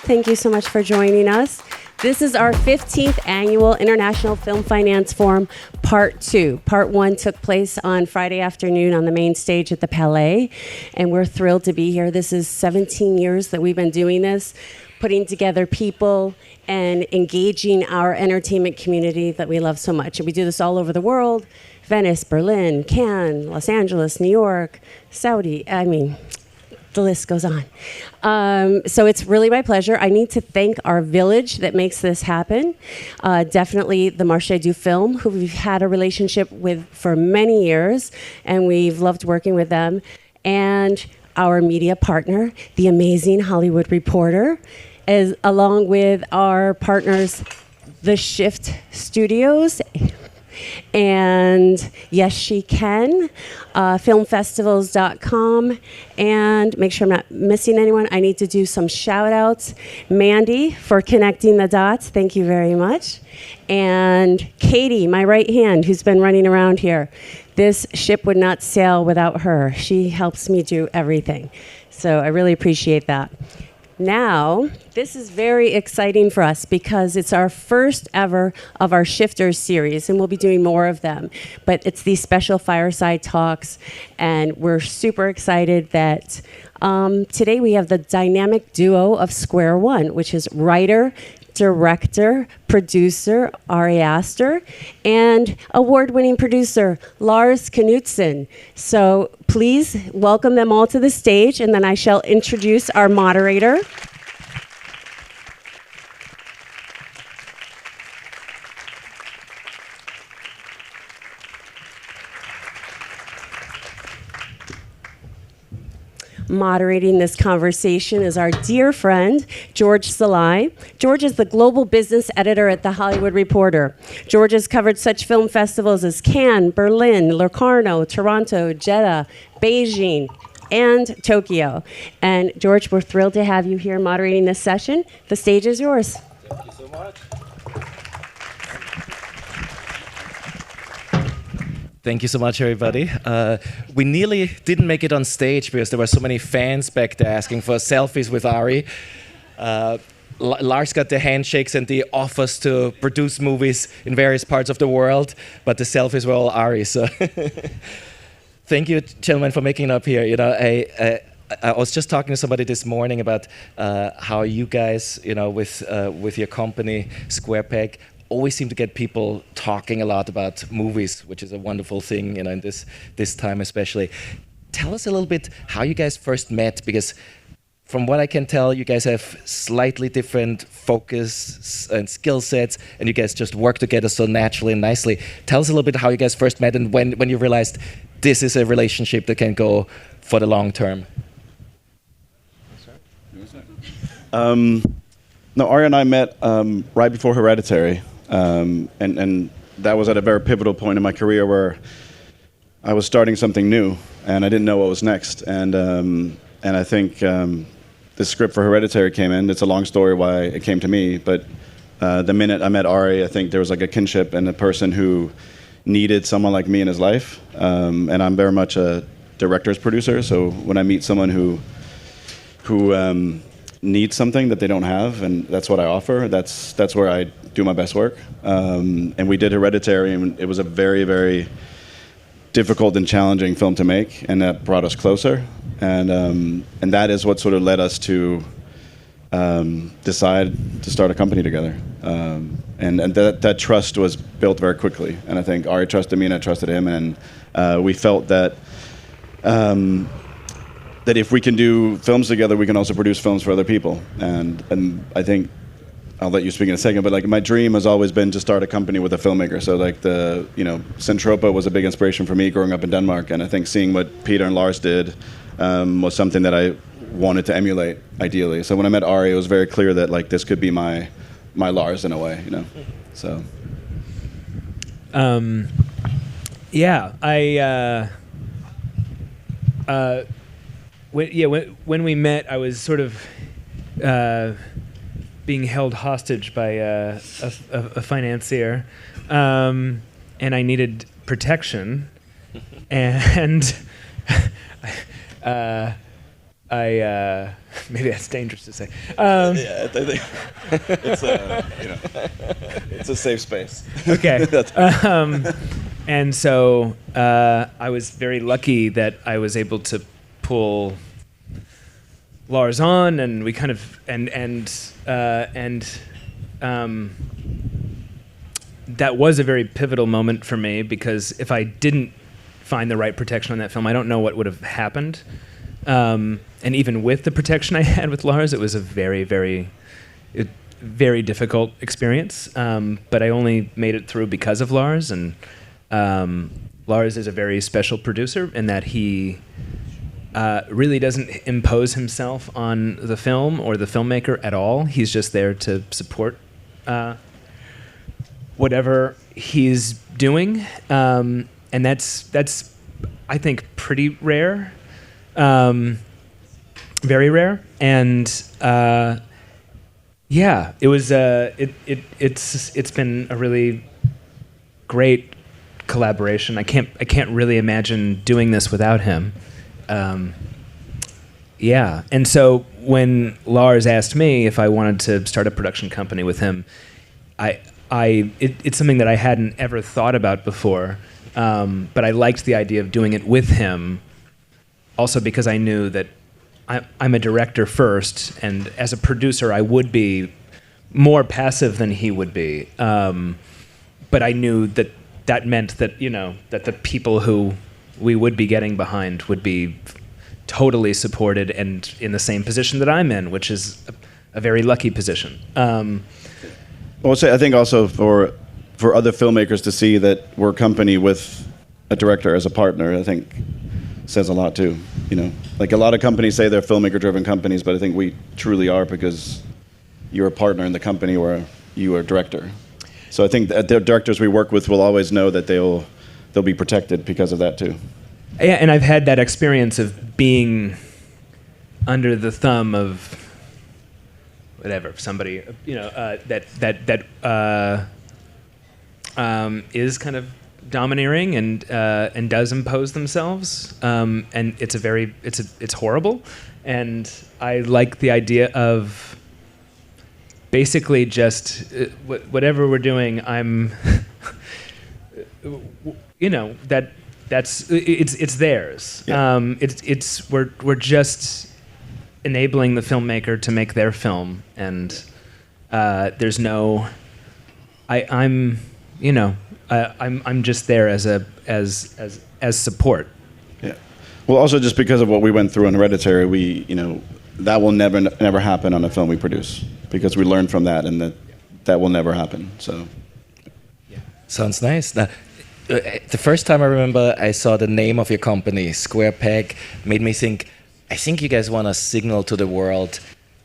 Thank you so much for joining us. This is our 15th annual International Film Finance Forum, Part 2. Part 1 took place on Friday afternoon on the main stage at the Palais, and we're thrilled to be here. This is 17 years that we've been doing this, putting together people and engaging our entertainment community that we love so much. And we do this all over the world: Venice, Berlin, Cannes, Los Angeles, New York, Saudi, the list goes on. So it's really my pleasure. I need to thank our village that makes this happen. Definitely the Marché du Film, who we've had a relationship with for many years, and we've loved working with them. And our media partner, the amazing Hollywood Reporter, along with our partners, The Shift Studios, and Yes She Can, filmfestivals.com, and make sure I'm not missing anyone. I need to do some shout outs. Mandy for connecting the dots, thank you very much. And Katie, my right hand, who's been running around here. This ship would not sail without her. She helps me do everything. So I really appreciate that. Now, this is very exciting for us because it's our first ever of our Shifters series, and we'll be doing more of them. But it's these special fireside talks, and we're super excited that today we have the dynamic duo of Square One, which is writer, director, producer Ari Aster, and award-winning producer Lars Knudsen. So please welcome them all to the stage, and then I shall introduce our moderator. Moderating this conversation is our dear friend, Georg Szalai. Georg is the global business editor at The Hollywood Reporter. Georg has covered such film festivals as Cannes, Berlin, Locarno, Toronto, Jeddah, Beijing, and Tokyo. And Georg, we're thrilled to have you here moderating this session. The stage is yours. Thank you so much. Thank you so much, everybody. We nearly didn't make it on stage because there were so many fans back there asking for selfies with Ari. Lars got the handshakes and the offers to produce movies in various parts of the world, but the selfies were all Ari. So, thank you, gentlemen, for making it up here. You know, I was just talking to somebody this morning about how you guys, you know, with your company SquarePeg, always seem to get people talking a lot about movies, which is a wonderful thing, you know, in this time especially. Tell us a little bit how you guys first met, because from what I can tell, you guys have slightly different focus and skill sets, and you guys just work together so naturally and nicely. Tell us a little bit how you guys first met and when you realized this is a relationship that can go for the long term. No, Ari and I met right before Hereditary. And that was at a very pivotal point in my career where I was starting something new and I didn't know what was next. And I think the script for Hereditary came in. It's a long story why it came to me, but the minute I met Ari, I think there was like a kinship and a person who needed someone like me in his life. And I'm very much a director's producer, so when I meet someone who needs something that they don't have, and that's what I offer, that's where I do my best work. And we did Hereditary, and it was a very, very difficult and challenging film to make, and that brought us closer. And that is what sort of led us to decide to start a company together. And that trust was built very quickly. And I think Ari trusted me, and I trusted him, and we felt that that if we can do films together, we can also produce films for other people. And I think, I'll let you speak in a second, but like my dream has always been to start a company with a filmmaker. So like Centropa was a big inspiration for me growing up in Denmark. And I think seeing what Peter and Lars did was something that I wanted to emulate, ideally. So when I met Ari, it was very clear that like this could be my Lars in a way, you know. So. When we met, I was sort of being held hostage by a financier, and I needed protection, and maybe that's dangerous to say. Yeah, I think it's a safe space. Okay. And so I was very lucky that I was able to pull Lars on, and we kind of that was a very pivotal moment for me, because if I didn't find the right protection on that film, I don't know what would have happened. And even with the protection I had with Lars, it was a very, very, very difficult experience. But I only made it through because of Lars. And Lars is a very special producer in that he really doesn't impose himself on the film or the filmmaker at all. He's just there to support whatever he's doing. And that's I think pretty rare. Very rare, and yeah, it was. It's been a really great collaboration. I can't really imagine doing this without him. Yeah, and so when Lars asked me if I wanted to start a production company with him, it's something that I hadn't ever thought about before, but I liked the idea of doing it with him. Also because I knew that I'm a director first, and as a producer I would be more passive than he would be. But I knew that meant that, that the people who we would be getting behind would be totally supported and in the same position that I'm in, which is a very lucky position. Well, I think also for other filmmakers to see that we're a company with a director as a partner, I think says a lot too. Like a lot of companies say they're filmmaker-driven companies, but I think we truly are, because you're a partner in the company or you are a director. So I think that the directors we work with will always know that they'll be protected because of that too. Yeah, and I've had that experience of being under the thumb of whatever, somebody, that is kind of domineering and does impose themselves, and it's horrible, and I like the idea of basically just whatever we're doing, I'm it's theirs. Yeah. We're just enabling the filmmaker to make their film, and there's no I'm just there as support. Yeah. Well, also just because of what we went through on Hereditary, that will never happen on a film we produce, because we learned from that, and that will never happen. So. Yeah. Sounds nice. Now, the first time I remember I saw the name of your company, Square Peg, made me think, I think you guys want to signal to the world,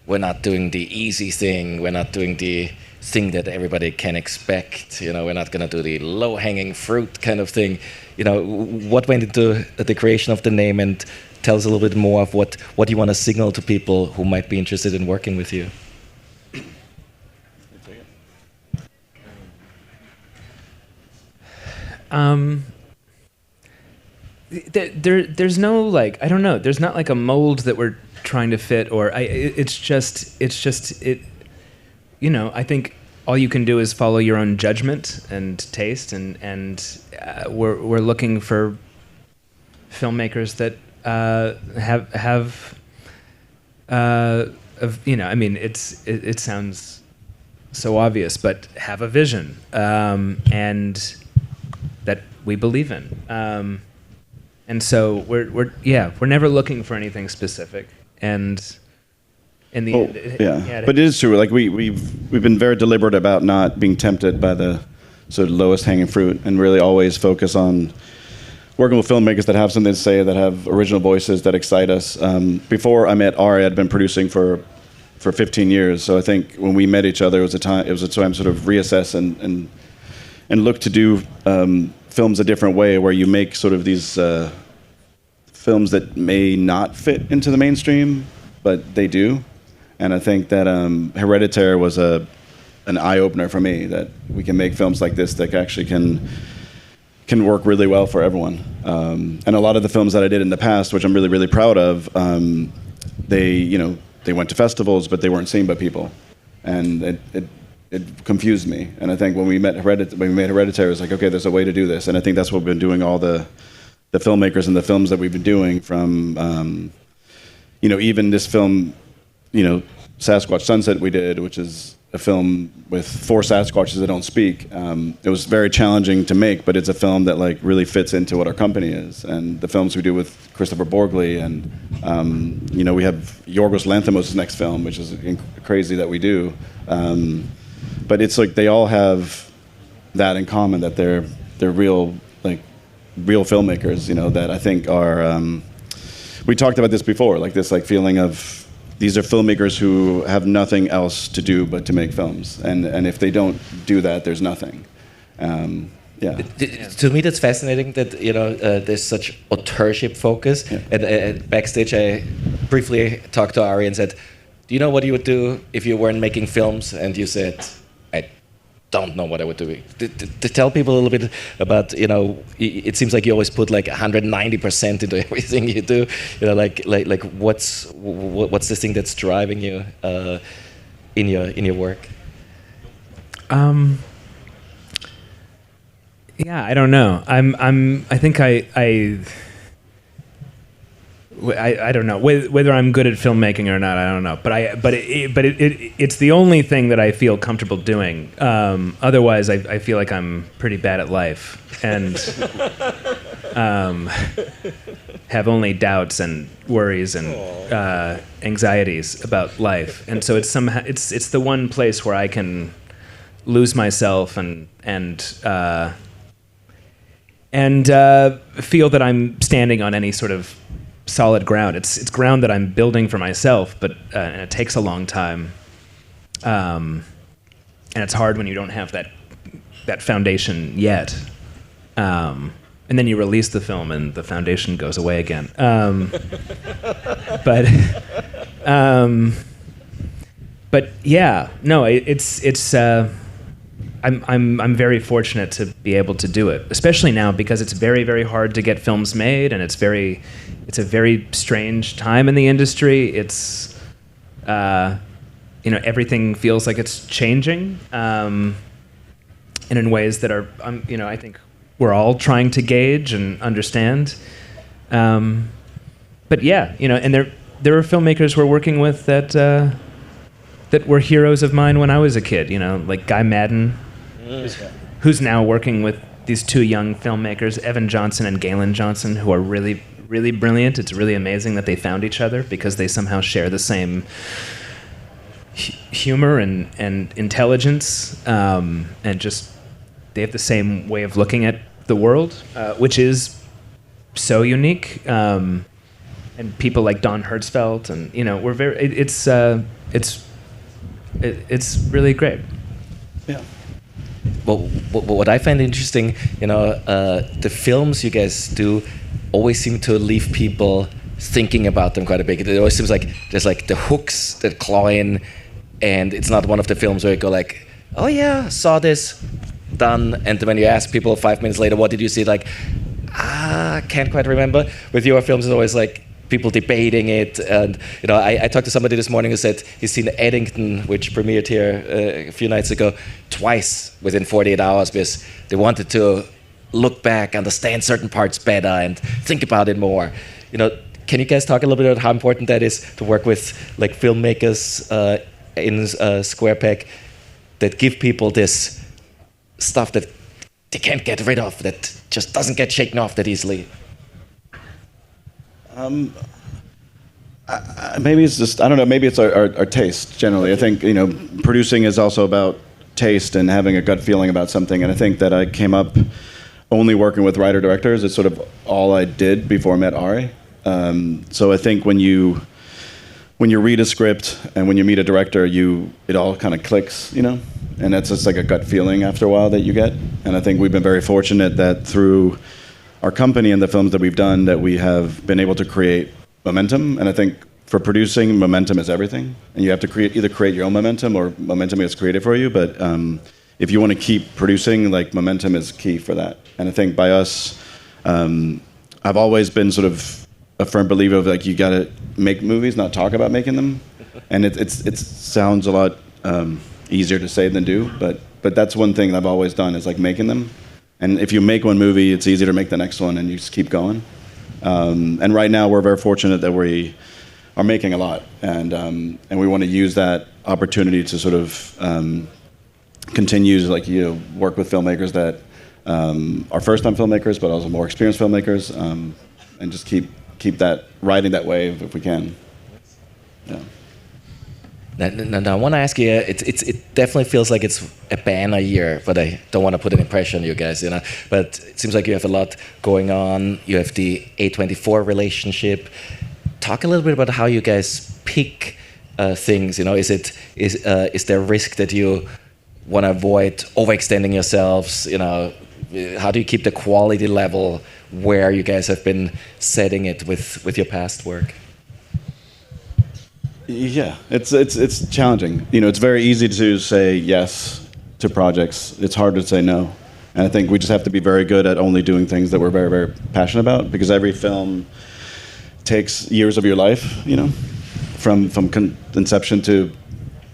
we're not doing the easy thing, we're not doing the thing that everybody can expect, we're not going to do the low-hanging fruit kind of thing. What went into the creation of the name, and tell us a little bit more of what you want to signal to people who might be interested in working with you. There's no I don't know. There's not a mold that we're trying to fit, or it's just I think all you can do is follow your own judgment and taste, and we're looking for filmmakers that have it sounds so obvious, but have a vision, and that we believe in. And so we're never looking for anything specific, and in the end, but it is true. We've been very deliberate about not being tempted by the sort of lowest hanging fruit, and really always focus on working with filmmakers that have something to say, that have original voices that excite us. Before I met Ari, I'd been producing for 15 years. So I think when we met each other, it was a time sort of reassess and look to do films a different way, where you make sort of these films that may not fit into the mainstream, but they do. And I think that Hereditary was an eye-opener for me, that we can make films like this that actually can work really well for everyone. And a lot of the films that I did in the past, which I'm really, really proud of, they went to festivals, but they weren't seen by people, and it confused me. And I think when we made Hereditary, it was like, okay, there's a way to do this, and I think that's what we've been doing. All the filmmakers and the films that we've been doing, from even this film, Sasquatch Sunset we did, which is a film with 4 Sasquatches that don't speak. It was very challenging to make, but it's a film that like really fits into what our company is. And the films we do with Christopher Borgli, and we have Yorgos Lanthimos' next film, which is crazy that we do. But it's like they all have that in common, that they're real filmmakers, that I think are. We talked about this before, like this feeling of. These are filmmakers who have nothing else to do but to make films, and if they don't do that, there's nothing. To me, that's fascinating that there's such authorship focus. Yeah. And backstage, I briefly talked to Ari and said, "Do you know what you would do if you weren't making films?" And you said, "I don't know what I would do." To tell people a little bit about, it seems like you always put like 190% into everything you do. Like what's this thing that's driving you in your work? Yeah, I don't know. I think I don't know whether I'm good at filmmaking or not. I don't know, but it's the only thing that I feel comfortable doing. Otherwise, I feel like I'm pretty bad at life and have only doubts and worries and anxieties about life. And so it's the one place where I can lose myself and feel that I'm standing on any sort of solid ground. It's ground that I'm building for myself, but and it takes a long time, and it's hard when you don't have that foundation yet. And then you release the film, and the foundation goes away again. But yeah, no, it's. I'm very fortunate to be able to do it, especially now because it's very, very hard to get films made, and it's a very strange time in the industry. It's everything feels like it's changing, and in ways that are I think we're all trying to gauge and understand. But yeah, and there are filmmakers we're working with that were heroes of mine when I was a kid. Like Guy Maddin. Who's now working with these 2 young filmmakers, Evan Johnson and Galen Johnson, who are really, really brilliant. It's really amazing that they found each other because they somehow share the same humor and intelligence, and just they have the same way of looking at the world, which is so unique. And people like Don Hertzfeldt, and we're very. It's really great. Yeah. Well, what I find interesting, the films you guys do always seem to leave people thinking about them quite a bit. It always seems like there's like the hooks that claw in, and it's not one of the films where you go like, oh yeah, saw this, done. And when you ask people 5 minutes later, what did you see? Like, can't quite remember. With your films, it's always like people debating it. And I talked to somebody this morning who said he's seen Eddington, which premiered here a few nights ago, twice within 48 hours because they wanted to look back, understand certain parts better, and think about it more. Can you guys talk a little bit about how important that is to work with like filmmakers in Square Peg that give people this stuff that they can't get rid of, that just doesn't get shaken off that easily? Maybe it's just, I don't know, maybe it's our taste generally. I think, producing is also about taste and having a gut feeling about something. And I think that I came up only working with writer-directors. It's sort of all I did before I met Ari. So I think when you read a script and when you meet a director, it all kind of clicks, and that's just like a gut feeling after a while that you get. And I think we've been very fortunate that through our company and the films that we've done, that we have been able to create momentum. And I think for producing, momentum is everything. And you have to either create your own momentum or momentum is created for you. But if you want to keep producing, like momentum is key for that. And I think by us, I've always been sort of a firm believer of like you got to make movies, not talk about making them, and it sounds a lot easier to say than do, but that's one thing I've always done is like making them, and if you make one movie, it's easier to make the next one, and you just keep going. And right now, we're very fortunate that we are making a lot, and we want to use that opportunity to sort of continue to like work with filmmakers that are first-time filmmakers, but also more experienced filmmakers, and just keep that riding that wave if we can. Yeah. Now, I want to ask you. It definitely feels like it's a banner year, but I don't want to put any pressure on you guys, But it seems like you have a lot going on. You have the A24 relationship. Talk a little bit about how you guys pick things. Is there a risk that you want to avoid overextending yourselves? How do you keep the quality level where you guys have been setting it with your past work? Yeah, it's challenging. It's very easy to say yes to projects. It's hard to say no. And I think we just have to be very good at only doing things that we're very, very passionate about, because every film takes years of your life, from inception to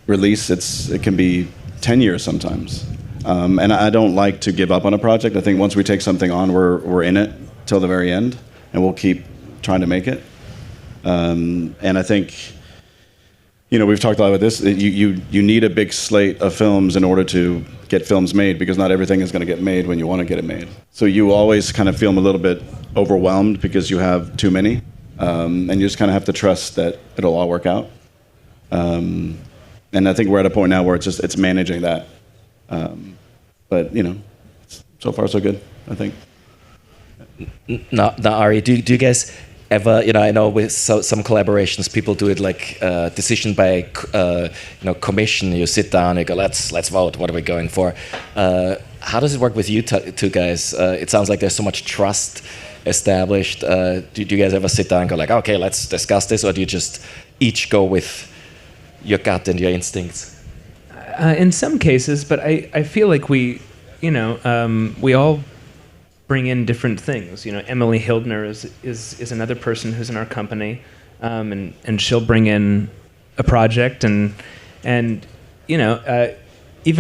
release. It can be 10 years sometimes. And I don't like to give up on a project. I think once we take something on, we're in it till the very end, and we'll keep trying to make it. And I think, we've talked a lot about this. You need a big slate of films in order to get films made, because not everything is going to get made when you want to get it made. So you always kind of feel a little bit overwhelmed because you have too many, and you just kind of have to trust that it'll all work out. And I think we're at a point now where it's managing that. But so far so good, I think. Now, Ari, do you guys ever, I know with some collaborations, people do it like decision by, commission. You sit down, you go, let's vote. What are we going for? How does it work with you two guys? It sounds like there's so much trust established. Do you guys ever sit down and go like, okay, let's discuss this, or do you just each go with your gut and your instincts? In some cases, but I feel like we all bring in different things. Emily Hildner is another person who's in our company, and she'll bring in a project, and even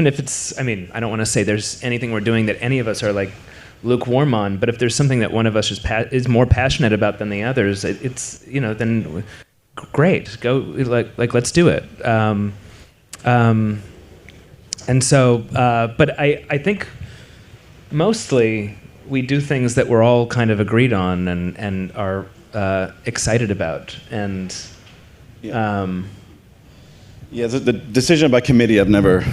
if it's, I don't want to say there's anything we're doing that any of us are like lukewarm on, but if there's something that one of us is more passionate about than the others, it's then great, go like let's do it. And so, but I think mostly we do things that we're all kind of agreed on and are excited about. And the decision by committee I've never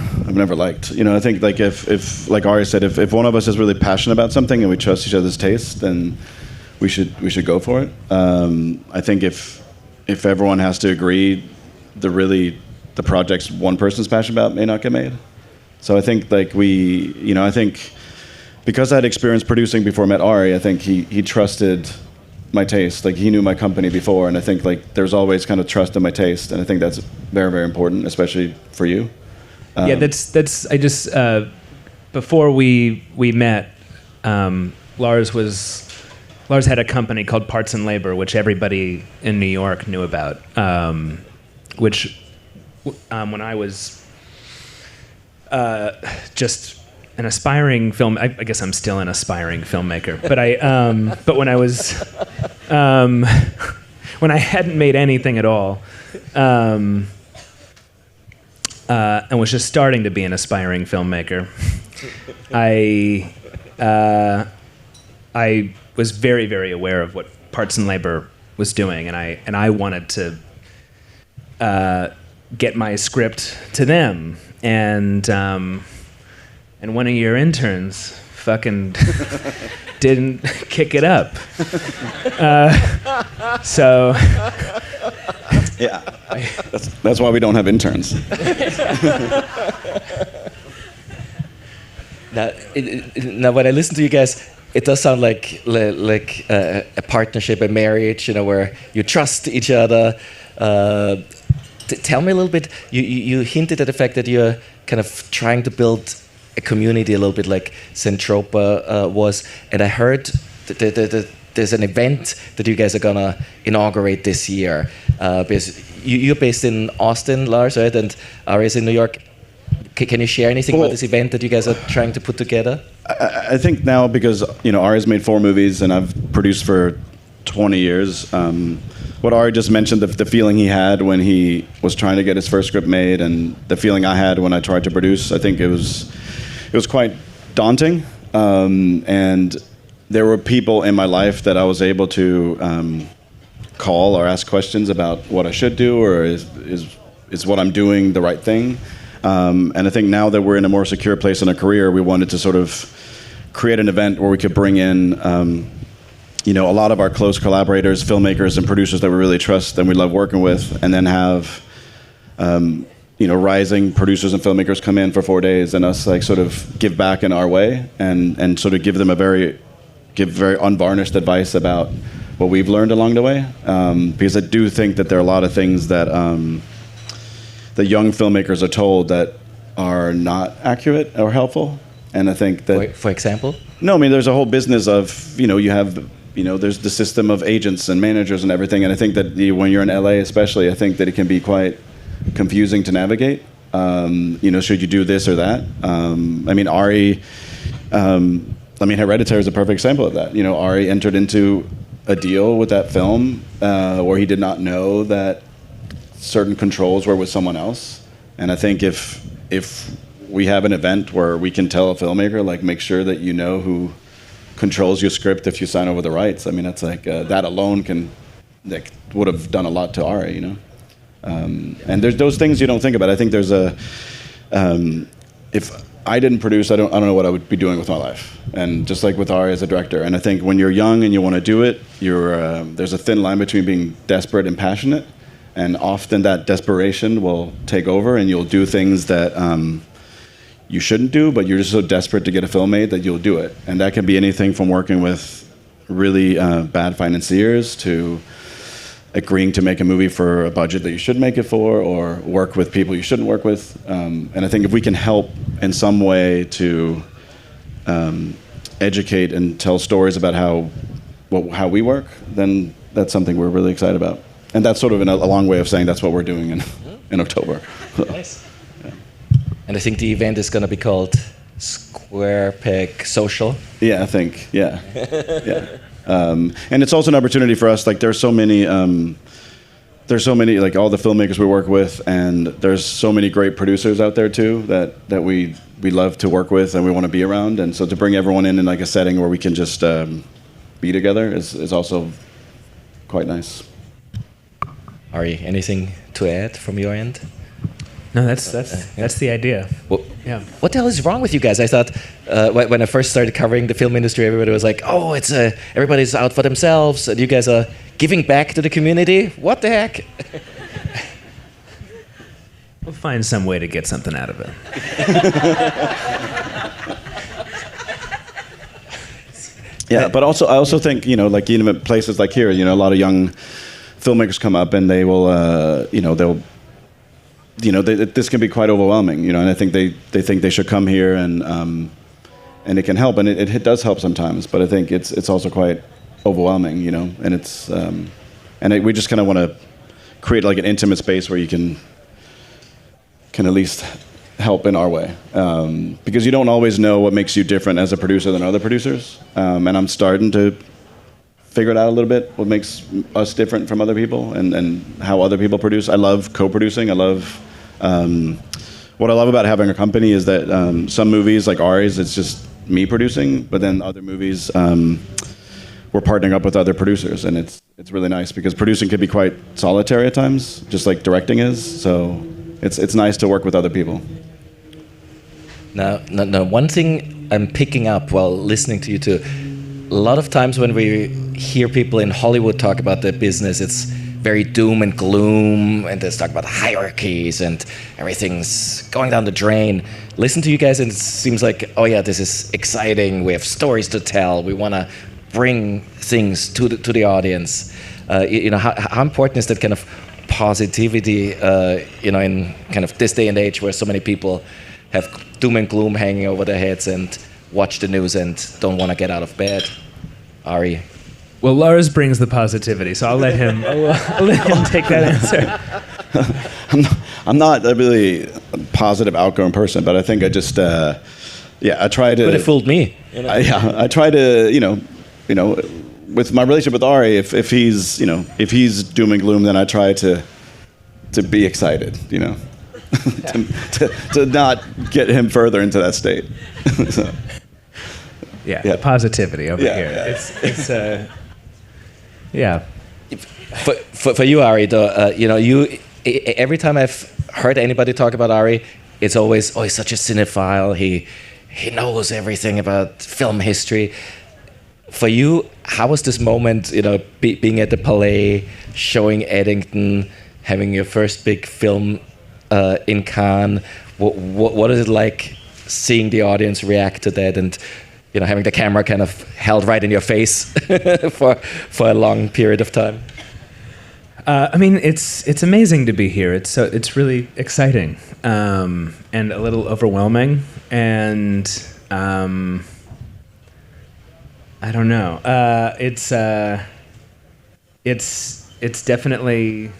liked. I think like if like Ari said, if one of us is really passionate about something and we trust each other's taste, then we should go for it. I think if everyone has to agree, the projects one person's passionate about may not get made. So I think like I think because I had experience producing before I met Ari, I think he trusted my taste. Like he knew my company before, and I think like there's always kind of trust in my taste, and I think that's very, very important, especially for you. That's I just before we met, Lars had a company called Parts and Labor, which everybody in New York knew about, which when I was just an aspiring I guess I'm still an aspiring filmmaker, but but when I was when I hadn't made anything at all, and was just starting to be an aspiring filmmaker, I was very, very aware of what Parts and Labor was doing, and I wanted to get my script to them, and one of your interns fucking didn't kick it up. So yeah, that's why we don't have interns. Now, when I listen to you guys, it does sound like a partnership, a marriage, where you trust each other. Tell me a little bit. You hinted at the fact that you're kind of trying to build a community a little bit like Zentropa was, and I heard the there's an event that you guys are gonna inaugurate this year. Because you're based in Austin, Lars, right? And Ari is in New York. Can you share anything about this event that you guys are trying to put together? I think now, because Ari's made 4 movies and I've produced for 20 years. What Ari just mentioned, the feeling he had when he was trying to get his first script made, and the feeling I had when I tried to produce, I think it was quite daunting. And there were people in my life that I was able to call or ask questions about what I should do, or is what I'm doing the right thing. And I think now that we're in a more secure place in our career, we wanted to sort of create an event where we could bring in a lot of our close collaborators, filmmakers and producers that we really trust and we love working with, and then have rising producers and filmmakers come in for 4 days and us sort of give back in our way and sort of give them very unvarnished advice about what we've learned along the way. Because I do think that there are a lot of things that the young filmmakers are told that are not accurate or helpful. And I think that... For example? No, I mean, there's a whole business of, you have... there's the system of agents and managers and everything, and I think that when you're in LA especially, I think that it can be quite confusing to navigate. Should you do this or that? Ari, Hereditary is a perfect example of that. Ari entered into a deal with that film where he did not know that certain controls were with someone else. And I think if we have an event where we can tell a filmmaker, make sure that you know who controls your script if you sign over the rights. That's that alone would have done a lot to Ari, And there's those things you don't think about. I think there's if I didn't produce, I don't know what I would be doing with my life. And just like with Ari as a director. And I think when you're young and you want to do it, there's a thin line between being desperate and passionate. And often that desperation will take over and you'll do things that you shouldn't do, but you're just so desperate to get a film made that you'll do it. And that can be anything from working with really bad financiers to agreeing to make a movie for a budget that you should make it for, or work with people you shouldn't work with. And I think if we can help in some way to educate and tell stories about how we work, then that's something we're really excited about. And that's sort of a long way of saying that's what we're doing in October. Nice. And I think the event is going to be called Square Peg Social. Yeah, I think. Yeah. Yeah. And it's also an opportunity for us. There's so many all the filmmakers we work with, and there's so many great producers out there too that we love to work with and we want to be around. And so to bring everyone in a setting where we can just be together is also quite nice. Ari, anything to add from your end? No, that's the idea. Well, yeah. What the hell is wrong with you guys? I thought when I first started covering the film industry, everybody was like, "Oh, it's everybody's out for themselves, and you guys are giving back to the community." What the heck? We'll find some way to get something out of it. Yeah, but I also think even at places like here, a lot of young filmmakers come up and they will this can be quite overwhelming, and I think they think they should come here and it can help, and it does help sometimes, but I think it's also quite overwhelming, and it's we just kind of want to create an intimate space where you can at least help in our way, because you don't always know what makes you different as a producer than other producers, and I'm starting to figure it out a little bit, what makes us different from other people and how other people produce. I love co-producing. What I love about having a company is that some movies like Ari's, it's just me producing, but then other movies, we're partnering up with other producers, and it's really nice because producing can be quite solitary at times, just like directing is. So it's nice to work with other people. Now, one thing I'm picking up while listening to you two, a lot of times when we hear people in Hollywood talk about their business, it's very doom and gloom, and they talk about hierarchies and everything's going down the drain. Listen to you guys and it seems like, oh yeah, this is exciting. We have stories to tell. We want to bring things to the audience. How important is that kind of positivity, in kind of this day and age where so many people have doom and gloom hanging over their heads and watch the news and don't want to get out of bed? Ari? Well, Lars brings the positivity, so I'll let him take that answer. I'm not a really positive, outgoing person, but I think I just, I try to. But it fooled me. I try to, with my relationship with Ari, if he's doom and gloom, then I try to be excited, to not get him further into that state. So. The positivity over here. Yeah. It's yeah. For you, Ari, though, you every time I've heard anybody talk about Ari, it's always, he's such a cinephile. He knows everything about film history. For you, how was this moment? Being at the Palais, showing Eddington, having your first big film in Cannes. What is it like seeing the audience react to that, and having the camera kind of held right in your face for a long period of time? It's amazing to be here. It's really exciting and a little overwhelming, and I don't know. It's definitely.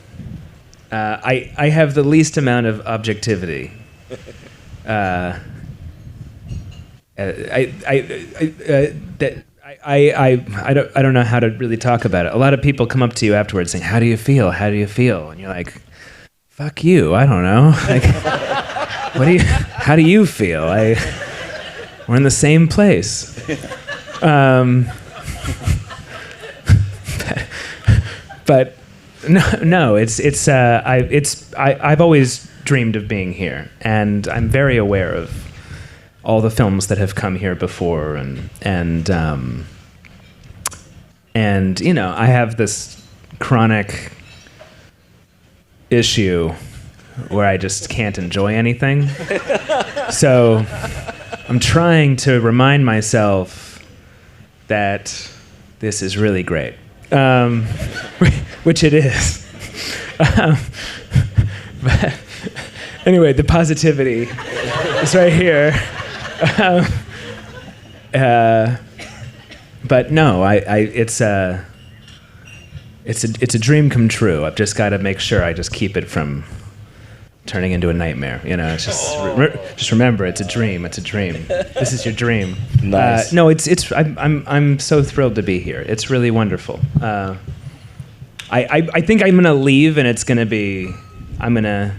I have the least amount of objectivity. I don't know how to really talk about it. A lot of people come up to you afterwards saying, "How do you feel? How do you feel?" And you're like, "Fuck you, I don't know." Like, how do you feel? We're in the same place. But no, I've always dreamed of being here, and I'm very aware of all the films that have come here before, and I have this chronic issue where I just can't enjoy anything. So I'm trying to remind myself that this is really great, which it is. But anyway, the positivity is right here. But no, it's a dream come true. I've just got to make sure I just keep it from turning into a nightmare. It's just remember, it's a dream. It's a dream. This is your dream. Nice. No, I'm so thrilled to be here. It's really wonderful. I think I'm gonna leave, and I'm gonna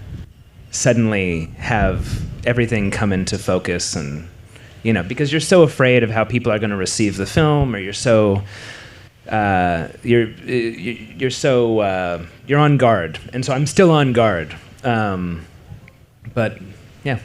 suddenly have everything come into focus, and because you're so afraid of how people are gonna receive the film, or you're so you're on guard, and so I'm still on guard. But yeah.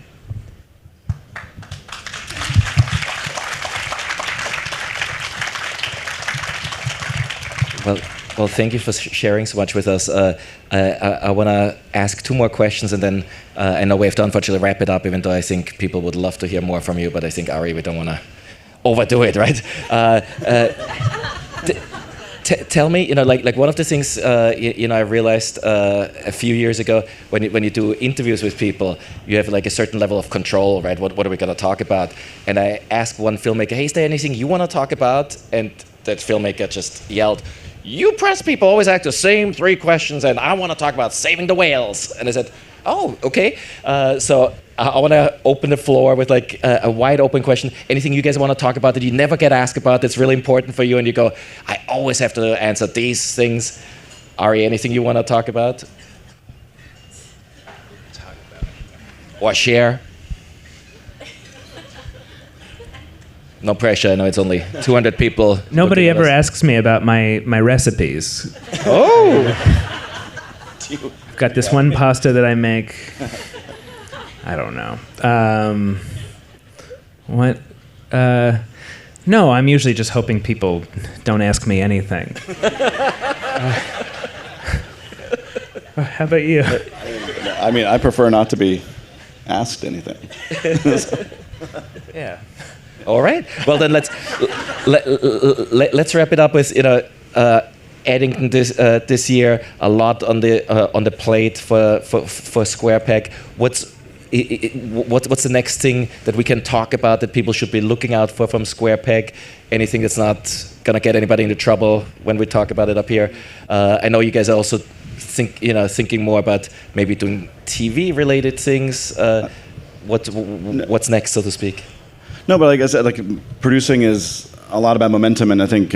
Well, thank you for sharing so much with us. I want to ask two more questions, and then I know we have to unfortunately wrap it up, even though I think people would love to hear more from you, but I think, Ari, we don't want to overdo it, right? Tell me, like one of the things, I realized a few years ago, when you do interviews with people, you have like a certain level of control, right? What are we going to talk about? And I asked one filmmaker, "Hey, is there anything you want to talk about?" And that filmmaker just yelled, "You press people always ask the same 3 questions, and I want to talk about saving the whales." And I said, "Oh, okay." So I want to open the floor with like a wide open question. Anything you guys want to talk about that you never get asked about that's really important for you, and you go, "I always have to answer these things." Ari, anything you want to talk about? Or share? No pressure. I know it's only 200 people. Nobody ever asks me about my recipes. Oh! I've got this one pasta that I make. I don't know. What? No, I'm usually just hoping people don't ask me anything. How about you? I prefer not to be asked anything. Yeah. All right. Well, then let's wrap it up with Eddington this year. A lot on the plate for Square Peg. what's the next thing that we can talk about that people should be looking out for from Square Peg? Anything that's not gonna get anybody into trouble when we talk about it up here? I know you guys are also thinking more about maybe doing TV-related things. What's next, so to speak? No, but like I said, like producing is a lot about momentum, and I think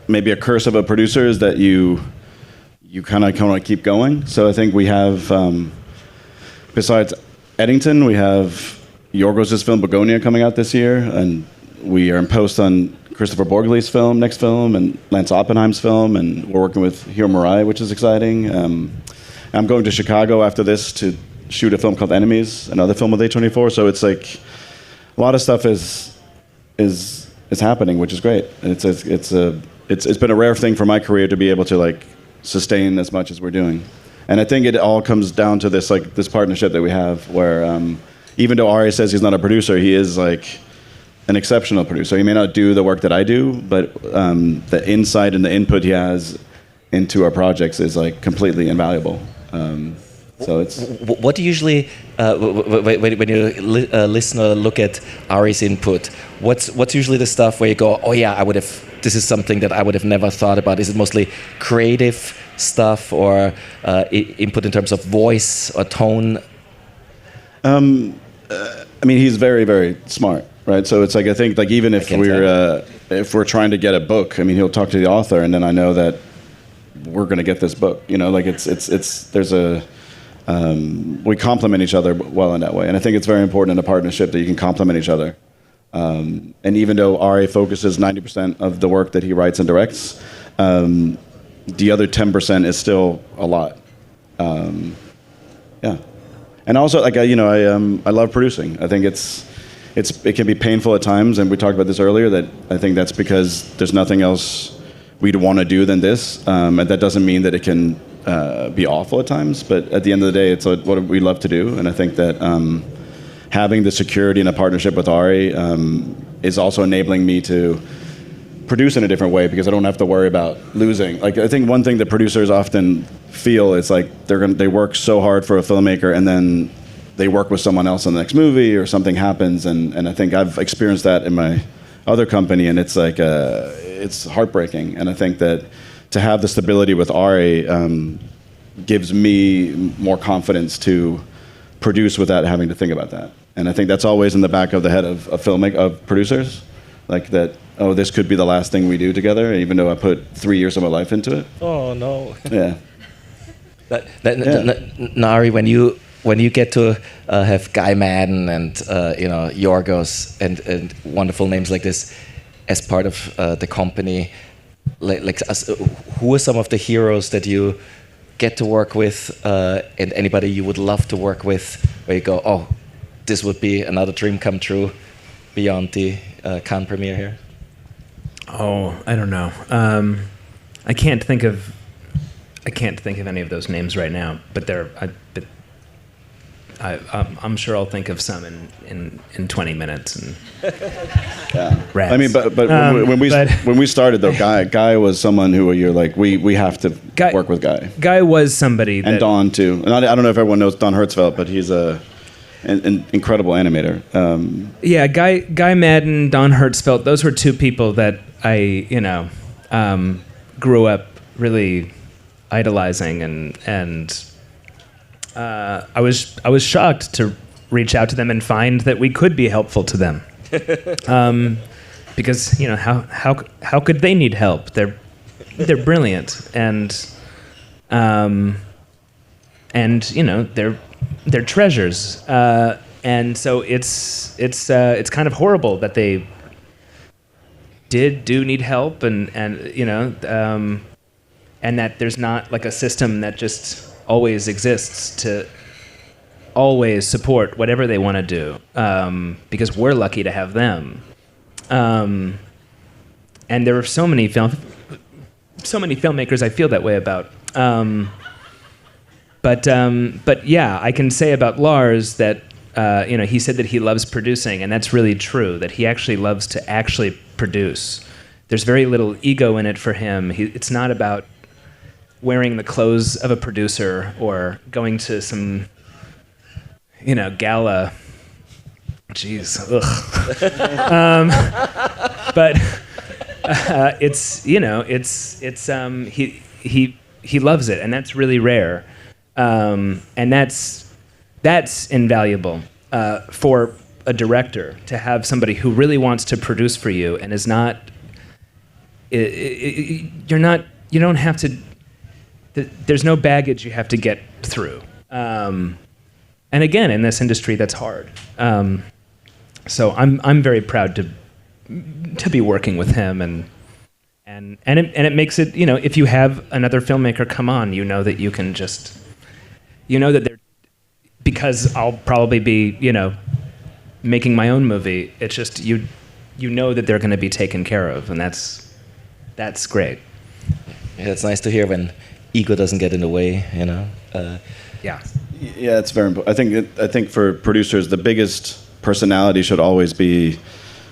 maybe a curse of a producer is that you kind of keep going. So I think we have, besides Eddington, we have Yorgos' film Begonia coming out this year, and we are in post on Christopher Borgly's next film, and Lance Oppenheim's film, and we're working with Hiro Murai, which is exciting. I'm going to Chicago after this to shoot a film called Enemies, another film with A24. So it's like a lot of stuff is happening, which is great. It's been a rare thing for my career to be able to like sustain as much as we're doing, and I think it all comes down to this partnership that we have, where even though Ari says he's not a producer, he is like an exceptional producer. He may not do the work that I do, but the insight and the input he has into our projects is like completely invaluable. So it's. What do you usually, when you listen or look at Ari's input, what's usually the stuff where you go, oh yeah, this is something that I would have never thought about? Is it mostly creative stuff or input in terms of voice or tone? I mean, he's very, very smart, right? So it's like, I think like even if we're trying to get a book, I mean, he'll talk to the author, and then I know that we're going to get this book. You know, like we complement each other well in that way, and I think it's very important in a partnership that you can complement each other. And even though Ari focuses 90% of the work that he writes and directs, the other 10% is still a lot. Yeah, and also like I love producing. I think it can be painful at times, and we talked about this earlier. That I think that's because there's nothing else we'd want to do than this, and that doesn't mean that it can be awful at times. But at the end of the day, it's what we love to do, and I think that having the security in a partnership with Ari is also enabling me to produce in a different way, because I don't have to worry about losing. Like I think one thing that producers often feel is like they work so hard for a filmmaker, and then they work with someone else on the next movie or something happens, and I think I've experienced that in my other company, and it's like it's heartbreaking. And I think that to have the stability with Ari gives me more confidence to produce without having to think about that. And I think that's always in the back of the head of producers, like that. Oh, this could be the last thing we do together, even though I put 3 years of my life into it. Oh no. Yeah. Nari, when you get to have Guy Madden and Yorgos and wonderful names like this as part of the company, who are some of the heroes that you get to work with, and anybody you would love to work with, where you go, oh, this would be another dream come true beyond the Cannes premiere here? Oh, I don't know. I can't think of any of those names right now, but I'm sure I'll think of some in 20 minutes. And yeah. Rats. I mean, but when we started though, Guy was someone who you're like we have to work with Guy. Guy was somebody, and Don too. And I don't know if everyone knows Don Hertzfeldt, but he's an incredible animator. Yeah, Guy Madden, Don Hertzfeldt. Those were two people that I grew up really idolizing, and I was shocked to reach out to them and find that we could be helpful to them. Because how could they need help? They're brilliant, and they're treasures. And so it's kind of horrible that they do need help, and that there's not like a system that just always exists to always support whatever they want to do, because we're lucky to have them. And there are so many filmmakers I feel that way about. But yeah, I can say about Lars that he said that he loves producing, and that's really true. That he actually loves to actually produce. There's very little ego in it for him. It's not about wearing the clothes of a producer or going to some gala. Jeez, but he loves it, and that's really rare, and that's invaluable for a director to have somebody who really wants to produce for you and is not. You don't have to. There's no baggage you have to get through, and again, in this industry, that's hard. So I'm very proud to be working with him, and it makes it, if you have another filmmaker come on, that you can just, that they're, because I'll probably be, making my own movie. It's just you that they're going to be taken care of, and that's great. Yeah, it's nice to hear when ego doesn't get in the way. Yeah. Yeah, it's very important. I think for producers, the biggest personality should always be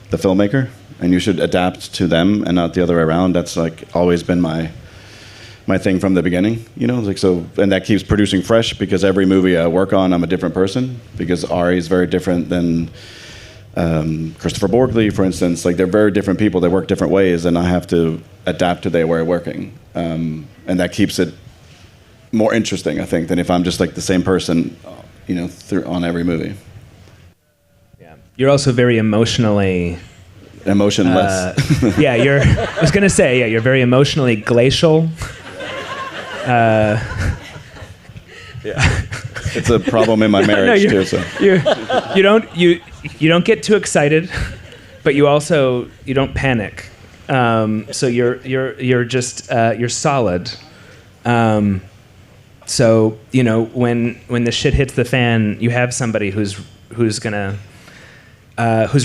the filmmaker, and you should adapt to them and not the other way around. That's like always been my thing from the beginning, and that keeps producing fresh, because every movie I work on, I'm a different person, because Ari is very different than Christopher Borgley, for instance. Like, they're very different people. They work different ways, and I have to adapt to their way of working, and that keeps it more interesting, I think, than if I'm just like the same person, on every movie. Yeah, you're also very emotionally emotionless. I was gonna say, you're very emotionally glacial. It's a problem in my marriage too. So you don't get too excited, but you don't panic. So you're just you're solid. So when the shit hits the fan, you have somebody who's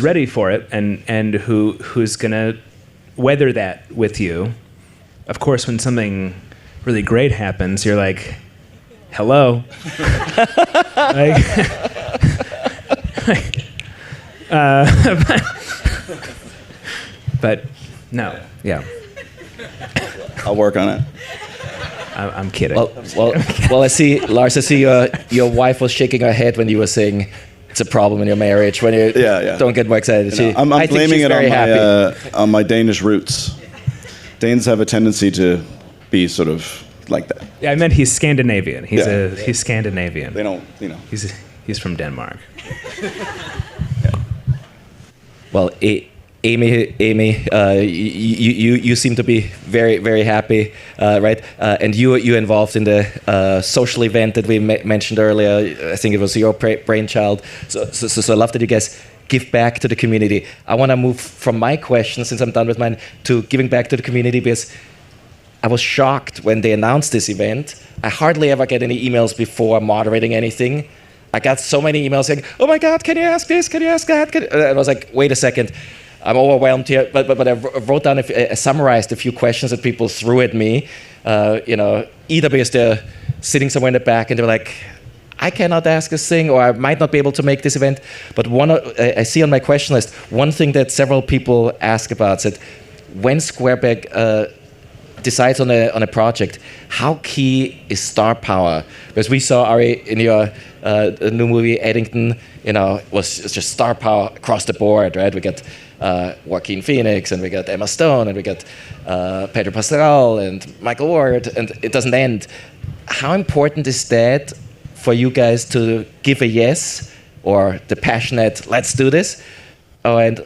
ready for it, and who's gonna weather that with you. Of course, when something really great happens, you're like, hello. But no, yeah. I'll work on it. I'm kidding. Well, I see, Lars, your wife was shaking her head when you were saying it's a problem in your marriage, when you don't get more excited. I'm blaming it on my Danish roots. Danes have a tendency to be sort of like that. Yeah, I meant he's Scandinavian. He's Scandinavian. They don't, He's from Denmark. Well, Amy, you seem to be very, very happy, right? And you're involved in the social event that we mentioned earlier. I think it was your brainchild. So I love that you guys give back to the community. I want to move from my question, since I'm done with mine, to giving back to the community, because I was shocked when they announced this event. I hardly ever get any emails before moderating anything. I got so many emails saying, "Oh my God, can you ask this? Can you ask that?" And I was like, "Wait a second, I'm overwhelmed here." But I wrote down, I summarized a few questions that people threw at me. Either because they're sitting somewhere in the back and they're like, "I cannot ask this thing," or "I might not be able to make this event." But I see on my question list, one thing that several people ask about said, when Squareback decides on a project, how key is star power? Because we saw, Ari, in your new movie Eddington, was just star power across the board, right? We got Joaquin Phoenix, and we got Emma Stone, and we got Pedro Pascal and Michael Ward, and it doesn't end. How important is that for you guys to give a yes, or the passionate "let's do this"? Oh, and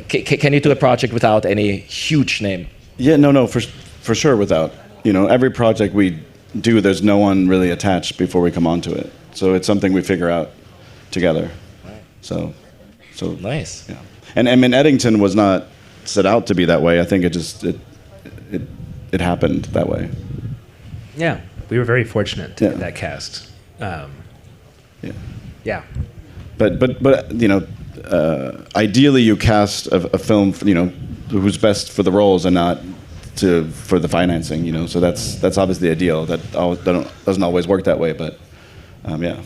can you do a project without any huge name? Yeah, no, for sure. Without, every project we do, there's no one really attached before we come onto it. So it's something we figure out together. Right. So nice. Yeah, and I mean, Eddington was not set out to be that way. I think it happened that way. Yeah, we were very fortunate to get that cast. Yeah. But ideally you cast a film, who's best for the roles and not for the financing, so that's obviously ideal. That doesn't always work that way, but yeah.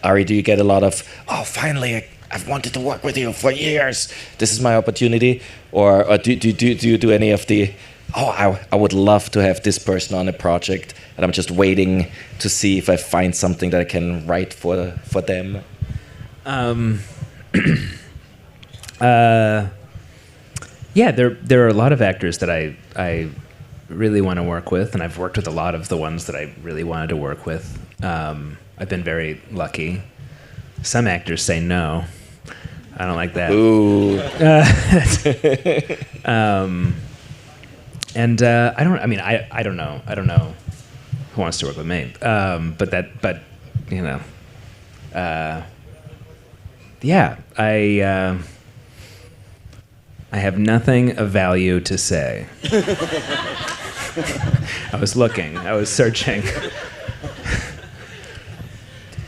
Ari, do you get a lot of, "Oh, finally, I've wanted to work with you for years, this is my opportunity," or do you do any of the oh, I would love to have this person on a project, and I'm just waiting to see if I find something that I can write for them? Yeah, there are a lot of actors that I really want to work with, and I've worked with a lot of the ones that I really wanted to work with. I've been very lucky. Some actors say no. I don't like that. Ooh. And I don't. I mean, I don't know. I don't know who wants to work with me. But you know, yeah. I have nothing of value to say. I was looking. I was searching.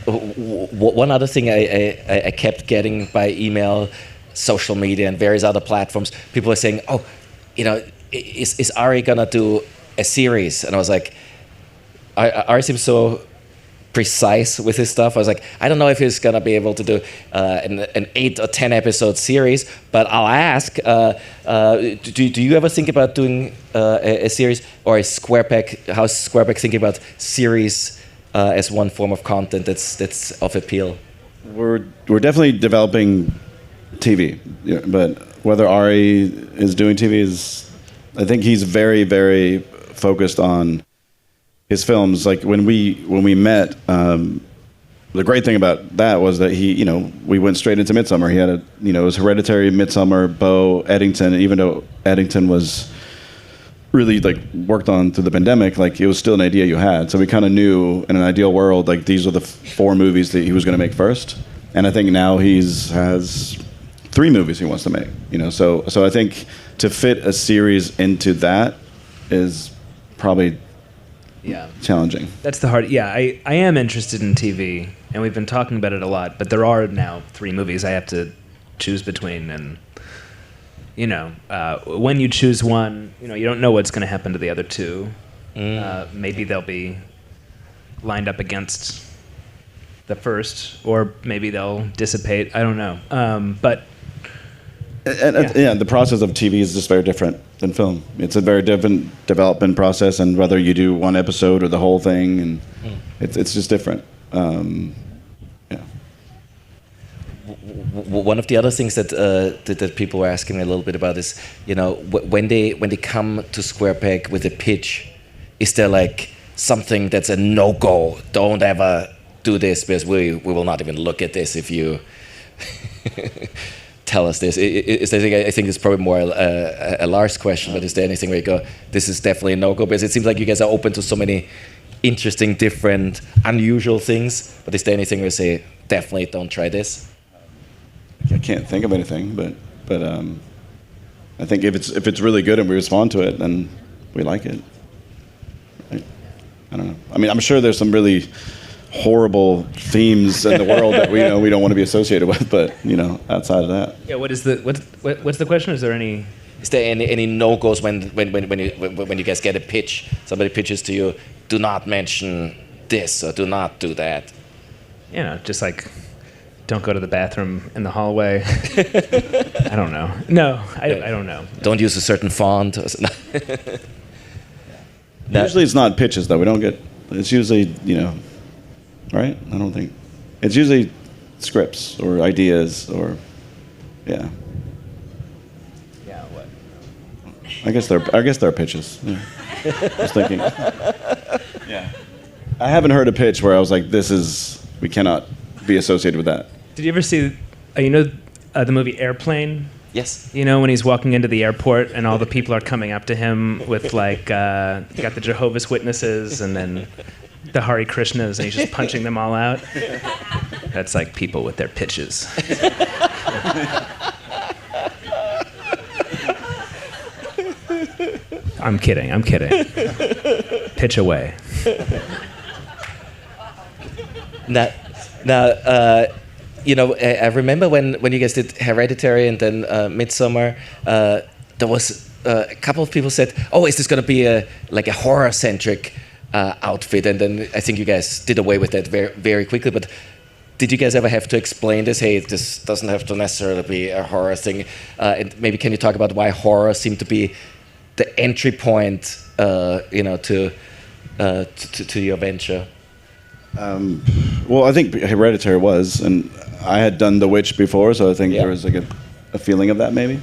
One other thing I kept getting by email, social media, and various other platforms, people are saying, oh, you know, is Ari gonna do a series? And I was like, Ari seems so precise with his stuff. I was like, I don't know if he's gonna be able to do an 8 or 10 episode series, but I'll ask. Do you ever think about doing a series, or is how's Squareback thinking about series as one form of content that's of appeal? We're definitely developing TV, but whether Ari is doing TV is, I think he's very, very focused on his films. Like when we met, the great thing about that was that we went straight into Midsommar. He had it was Hereditary, Midsommar, BEAU, Eddington. And even though Eddington was really worked on through the pandemic, it was still an idea you had. So we kind of knew in an ideal world, these are the 4 movies that he was going to make first. And I think now has 3 movies he wants to make. So I think to fit a series into that is probably challenging. That's the hard. Yeah, I am interested in TV, and we've been talking about it a lot. But there are now 3 movies I have to choose between, and when you choose one, you don't know what's going to happen to the other 2. Maybe they'll be lined up against the first, or maybe they'll dissipate. I don't know. The process of TV is just very different than film. It's a very different development process, and whether you do one episode or the whole thing, and it's just different. One of the other things that people were asking me a little bit about is, when they come to Squareback with a pitch, is there something that's a no-go? Don't ever do this, because we will not even look at this if you tell us this. I think it's probably more a Lars question, but is there anything where you go, this is definitely a no-go? Because it seems like you guys are open to so many interesting, different, unusual things, but is there anything where you say, definitely don't try this? I can't think of anything, but I think if it's really good and we respond to it, then we like it. I don't know. I mean, I'm sure there's some really horrible themes in the world that we don't want to be associated with, but outside of that. Yeah. What's the question? Is there any? Is there any no-goes when you guys get a pitch? Somebody pitches to you, do not mention this or do not do that. Just don't go to the bathroom in the hallway. I don't know. No, I don't know. Don't use a certain font. Usually it's not pitches, though. We don't get... It's usually, right? I don't think... It's usually scripts or ideas or... Yeah. Yeah, what? I guess they're pitches. Yeah. I was thinking. Yeah. I haven't heard a pitch where I was like, we cannot be associated with that. Did you ever see, the movie Airplane? Yes. When he's walking into the airport and all the people are coming up to him with you got the Jehovah's Witnesses and then the Hare Krishnas, and he's just punching them all out? That's people with their pitches. I'm kidding. Pitch away. Now, I remember when you guys did Hereditary and then Midsommar, there was a couple of people said, "Oh, is this going to be a horror-centric outfit?" And then I think you guys did away with that very, very quickly. But did you guys ever have to explain this? Hey, this doesn't have to necessarily be a horror thing. And maybe can you talk about why horror seemed to be the entry point, to your venture? Well, I think Hereditary was, and I had done The Witch before, so I think there was like a feeling of that maybe.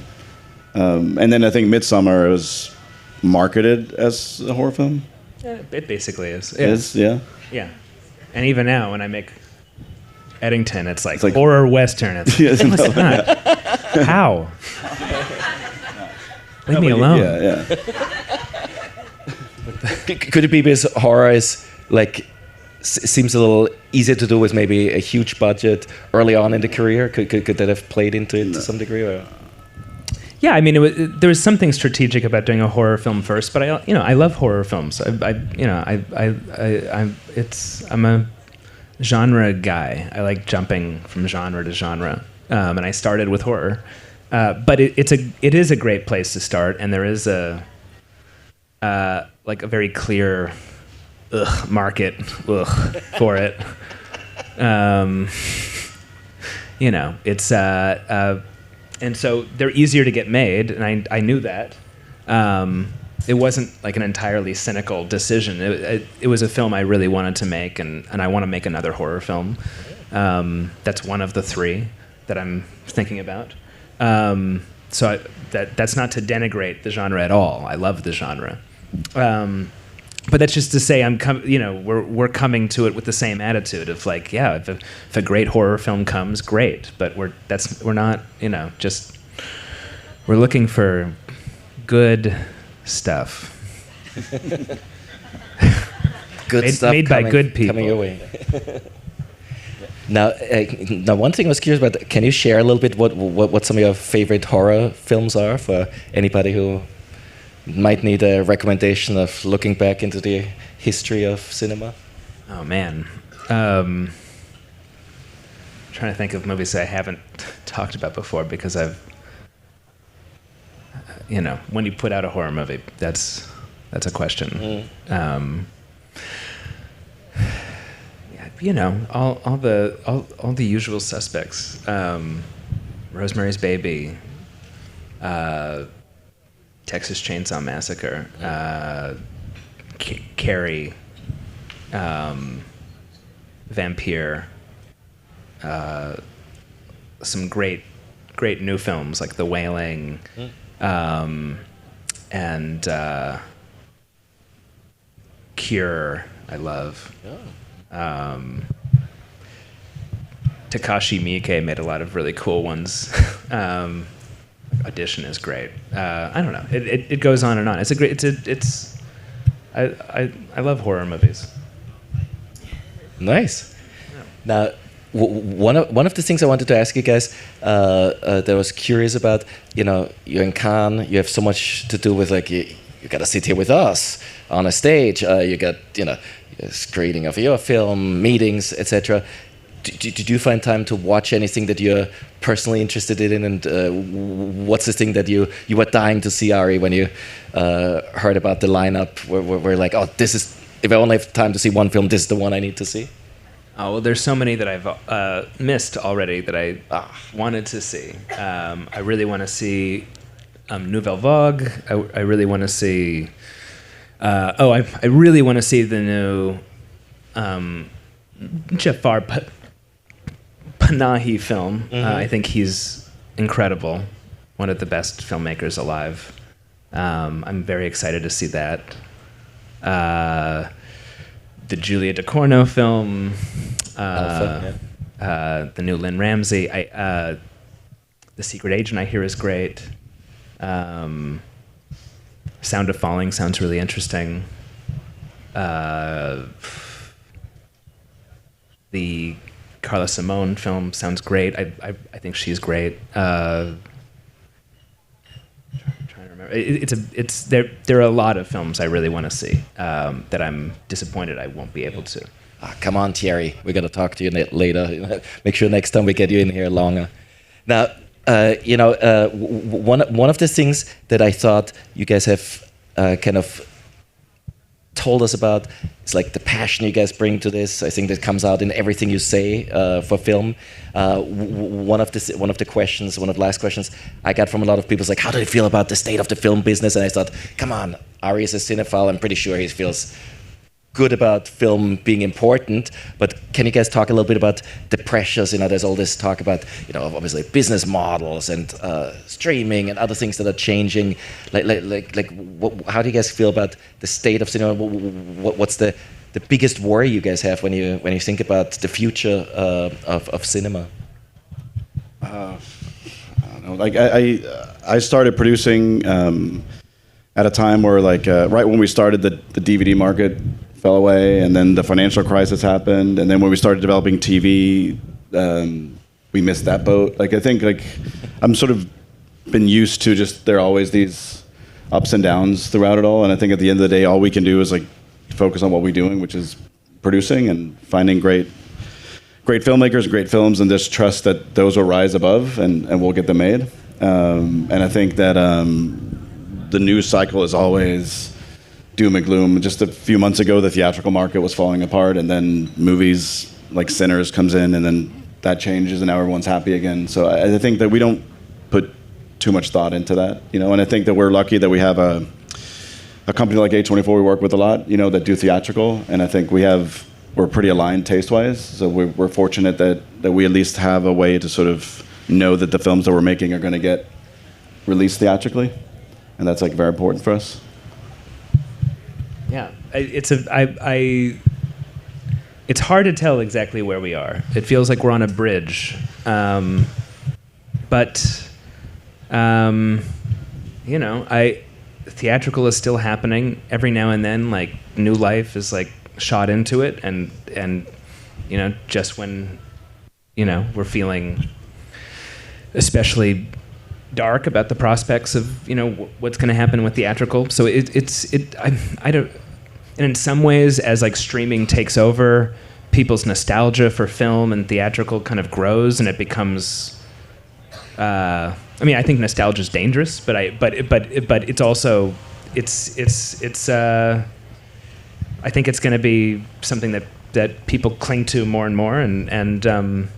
And then I think Midsommar was marketed as a horror film. Yeah, it basically is. Yeah. Yeah. And even now, when I make Eddington, it's like horror western. It's, Yeah, no, it's not. How? Leave me alone. Yeah. Could it be because horror is like seems a little easier to do with maybe a huge budget early on in the career? Could that have played into it to some degree? Or? Yeah, I mean, there was something strategic about doing a horror film first, but I love horror films. I'm a genre guy. I like jumping from genre to genre, and I started with horror. But it is a great place to start, and there is a very clear market for it. It's and so they're easier to get made, and I knew that. It wasn't like an entirely cynical decision. It was a film I really wanted to make, and I want to make another horror film. That's one of the three that I'm thinking about. So that's not to denigrate the genre at all. I love the genre. But that's just to say we're coming to it with the same attitude of like, yeah, if a great horror film comes, great. But we're not, we're looking for good stuff. Good stuff made by good people. Coming your way. Now, one thing I was curious about. Can you share a little bit what some of your favorite horror films are for anybody who might need a recommendation of looking back into the history of cinema? Oh man, trying to think of movies I haven't talked about before because I've, when you put out a horror movie, that's a question. All the usual suspects. Rosemary's Baby, Texas Chainsaw Massacre, Carrie, Vampire, some great new films like The Wailing, and Cure. I love. Takashi Miike made a lot of really cool ones. Audition is great. I don't know. It goes on and on. It's a great. I love horror movies. Nice. Yeah. Now, one of the things I wanted to ask you guys that I was curious about. You're in Cannes. You have so much to do with like you got to sit here with us on a stage. You got screening of your film, meetings, etc. Did you find time to watch anything that you're personally interested in, and what's the thing that you were dying to see, Ari, when you heard about the lineup? Where like, oh, this is, if I only have time to see one film, this is the one I need to see? Oh, well, there's so many that I've missed already that I wanted to see. I really want to see Nouvelle Vogue. I really want to see... I really want to see the new Jafar Panahi film. I think he's incredible, one of the best filmmakers alive. I'm very excited to see that. The Julia Ducournau film, the new Lynn Ramsey. The Secret Agent I hear is great. Sound of Falling sounds really interesting. The Carla Simone film sounds great. I think she's great. I'm trying to remember. There are a lot of films I really want to see that I'm disappointed I won't be able to. Come on, Thierry. We're going to talk to you later. Make sure next time we get you in here longer. Now, one of the things that I thought you guys have kind of told us about. It's like the passion you guys bring to this. I think that comes out in everything you say for film. One of the questions, one of the last questions I got from a lot of people is like, how do you feel about the state of the film business? And I thought, come on, Ari is a cinephile. I'm pretty sure he feels good about film being important, but can you guys talk a little bit about the pressures? There's all this talk about, obviously business models and streaming and other things that are changing. How do you guys feel about the state of cinema? What's the biggest worry you guys have when you think about the future of cinema? I don't know. I started producing at a time where right when we started the DVD market fell away, and then the financial crisis happened, and then when we started developing TV, we missed that boat. I think I'm sort of been used to just there are always these ups and downs throughout it all, and I think at the end of the day, all we can do is focus on what we're doing, which is producing and finding great filmmakers, great films, and just trust that those will rise above and we'll get them made. And I think that the news cycle is always doom and gloom. Just a few months ago, the theatrical market was falling apart, and then movies like Sinners comes in, and then that changes, and now everyone's happy again. So I think that we don't put too much thought into that, and I think that we're lucky that we have a company like A24 we work with a lot, that do theatrical, and I think we're pretty aligned taste-wise, so we're fortunate that we at least have a way to sort of know that the films that we're making are going to get released theatrically, and that's very important for us. Yeah, it's hard to tell exactly where we are. It feels like we're on a bridge, but theatrical is still happening. Every now and then, new life is shot into it, and just when we're feeling especially dark about the prospects of what's going to happen with theatrical. So I don't. And in some ways, as streaming takes over, people's nostalgia for film and theatrical kind of grows, and it becomes. I think nostalgia is dangerous, but it's also it's. I think it's going to be something that people cling to more and more, and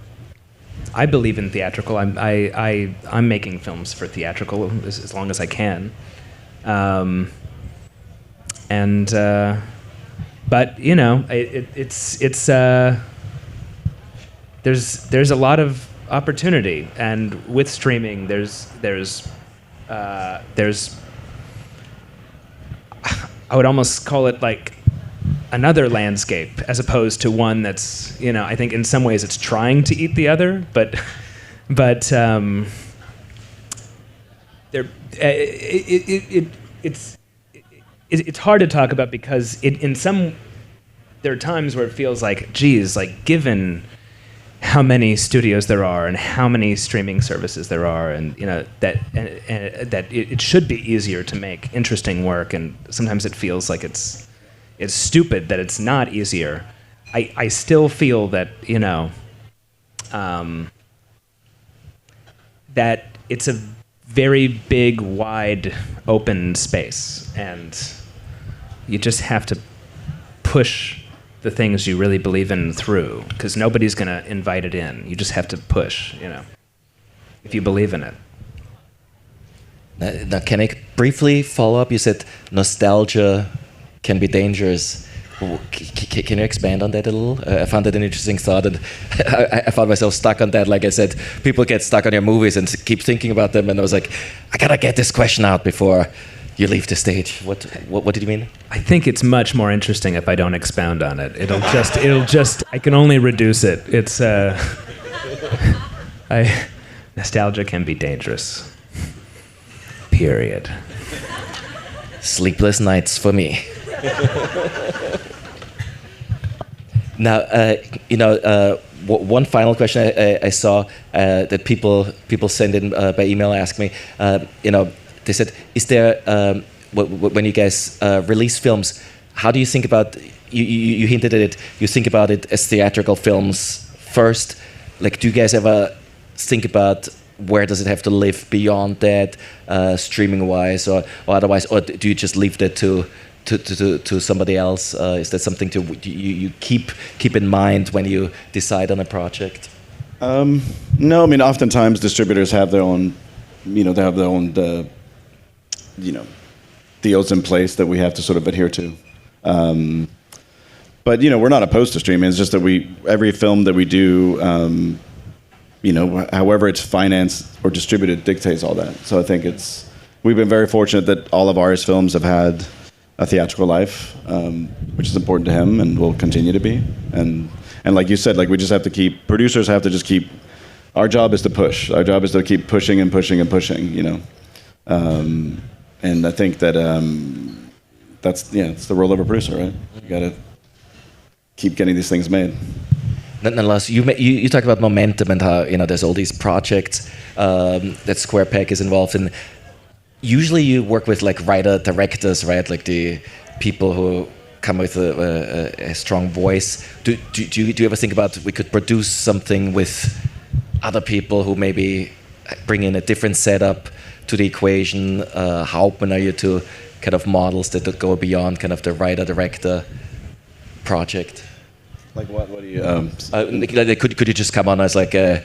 I believe in theatrical. I'm making films for theatrical as long as I can, but there's a lot of opportunity, and with streaming there's I would almost call it another landscape, as opposed to one that's, I think in some ways it's trying to eat the other, but it's hard to talk about because there are times where it feels given how many studios there are and how many streaming services there are, and that it should be easier to make interesting work, and sometimes it feels like it's stupid that it's not easier. I still feel that that it's a very big, wide, open space, and you just have to push the things you really believe in through, because nobody's going to invite it in. You just have to push, if you believe in it. Now, can I briefly follow up? You said nostalgia can be dangerous. Can you expand on that a little? I found that an interesting thought, and I found myself stuck on that. Like I said, people get stuck on your movies and keep thinking about them, and I was like, I gotta get this question out before you leave the stage. What did you mean? I think it's much more interesting if I don't expound on it. It'll just I can only reduce it. It's nostalgia can be dangerous. Period. Sleepless nights for me. Now, one final question I saw that people send in by email, ask me, they said, is there, when you guys release films, how do you think about, you hinted at it, you think about it as theatrical films first? Do you guys ever think about where does it have to live beyond that, streaming-wise or otherwise, or do you just leave that to to somebody else? Is that something you keep in mind when you decide on a project? No, I mean, oftentimes distributors have their own, they have their own, deals in place that we have to sort of adhere to. But we're not opposed to streaming. It's just that every film that we do, however it's financed or distributed dictates all that. So I think we've been very fortunate that all of Ari's films have had a theatrical life, which is important to him and will continue to be. And like you said, we just have to producers have to just keep, our job is to push. Our job is to keep pushing and pushing and pushing, and I think that it's the role of a producer, right? You gotta keep getting these things made. Nonetheless, you talk about momentum and how there's all these projects that SquarePeg is involved in. Usually, you work with writer directors, right? Like the people who come with a strong voice. Do you ever think about we could produce something with other people who maybe bring in a different setup to the equation? How open are you to kind of models that go beyond kind of the writer director project? Like what? What do you? Could you just come on as a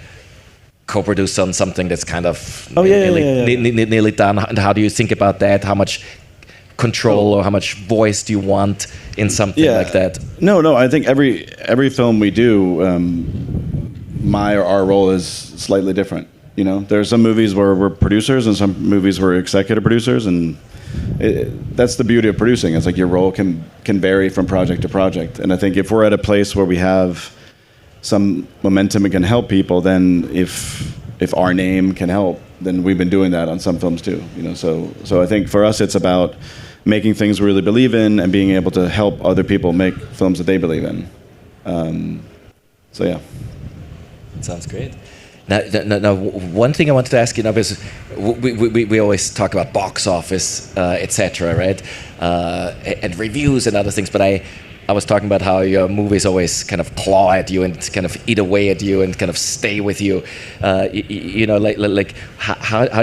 co-produce on something that's kind of nearly done? And how do you think about that? How much control or how much voice do you want in something like that? No. I think every film we do, my or our role is slightly different. There are some movies where we're producers and some movies where we're executive producers, and that's the beauty of producing. It's your role can vary from project to project. And I think if we're at a place where we have some momentum and can help people, then if our name can help, then we've been doing that on some films too. So I think for us it's about making things we really believe in and being able to help other people make films that they believe in. So yeah. That sounds great. Now, one thing I wanted to ask you, because we always talk about box office, etc., right, and reviews and other things. But I was talking about how your movies always kind of claw at you and kind of eat away at you and kind of stay with you. How do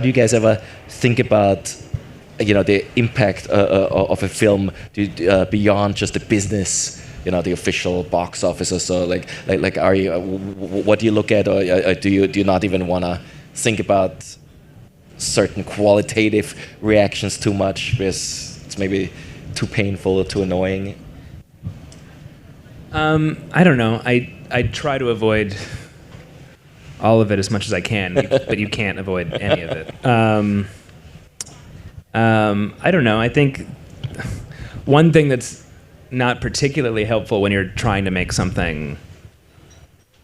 you guys ever think about the impact of a film beyond just the business? The official box office or so. Ari, what do you look at, or do you not even want to think about certain qualitative reactions too much because it's maybe too painful or too annoying? I don't know. I try to avoid all of it as much as I can, but you can't avoid any of it. I don't know. I think one thing that's not particularly helpful when you're trying to make something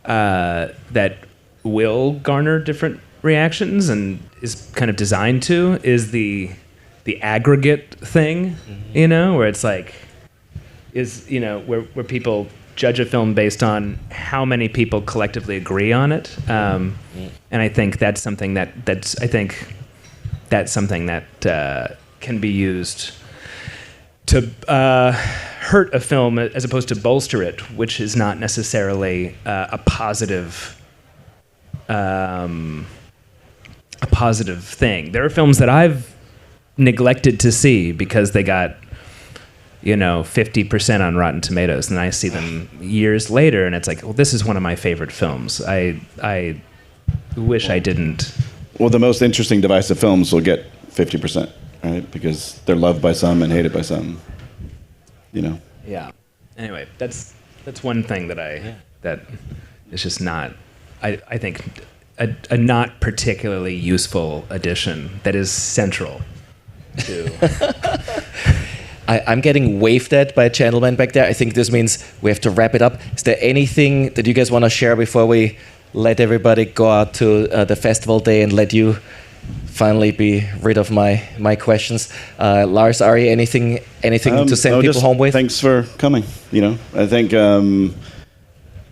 that will garner different reactions and is kind of designed to is the aggregate thing, where it's where people judge a film based on how many people collectively agree on it, and I think that's something that can be used to hurt a film as opposed to bolster it, which is not necessarily a positive thing. There are films that I've neglected to see because they got 50% on Rotten Tomatoes, and I see them years later, and it's well, this is one of my favorite films. I wish I didn't. Well, the most interesting divisive films will get 50%, right? Because they're loved by some and hated by some. Yeah. Anyway, that's one thing that is just not. I think a not particularly useful addition that is central to. I'm getting waved at by a gentleman back there. I think this means we have to wrap it up. Is there anything that you guys want to share before we let everybody go out to the festival day and let you finally be rid of my questions? Lars, Ari, anything to send people home with? Thanks for coming. I think, and